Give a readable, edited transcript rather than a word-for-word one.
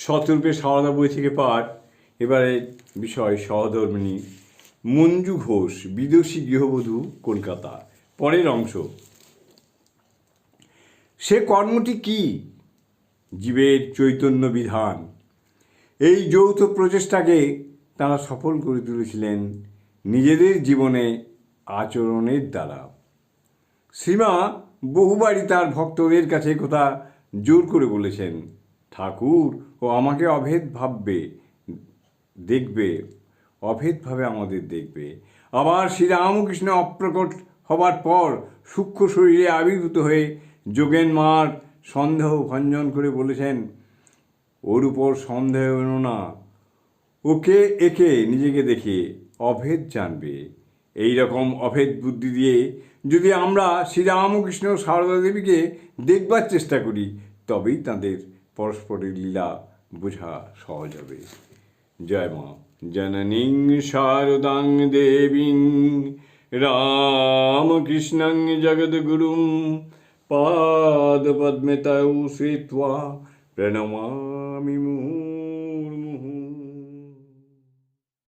শতরূপে সারদা বই থেকে পাঠ। এবারে বিষয় সহধর্মিণী। মঞ্জু ঘোষ, বিদুষী গৃহবধূ, কলকাতা। পরের অংশ। সে কর্মটি কি? জীবের চৈতন্য বিধান। এই যৌথ প্রচেষ্টাকে তাঁরা সফল করে তুলেছিলেন নিজেদের জীবনে আচরণের দ্বারা। শ্রীমা বহুবারই তার ভক্তদের কাছে কথা জোর করে বলেছেন, ঠাকুর ও আমাকে অভেদ ভাববে দেখবে, অভেদভাবে আমাদের দেখবে। আবার শ্রীরামকৃষ্ণ অপ্রকট হবার পর সূক্ষ্ম শরীরে আবির্ভূত হয়ে যোগেন মার সন্দেহ ভঞ্জন করে বলেছেন, ওর উপর সন্দেহ এনো না, ওকে একে নিজেকে দেখে অভেদ জানবে। এই রকম অভেদ বুদ্ধি দিয়ে যদি আমরা শ্রীরামকৃষ্ণ সারদা দেবীকে দেখবার চেষ্টা করি, তবেই তাঁদের পরস্পরের লীলা বোঝা সহজ হবে। জয় মা। জননীং শারদাং দেবীং রামকৃষ্ণং জগদ্গুরুং পাদপদ্মে তৌ শ্রিত্বা প্রণমামি মুহুর্মুহুঃ।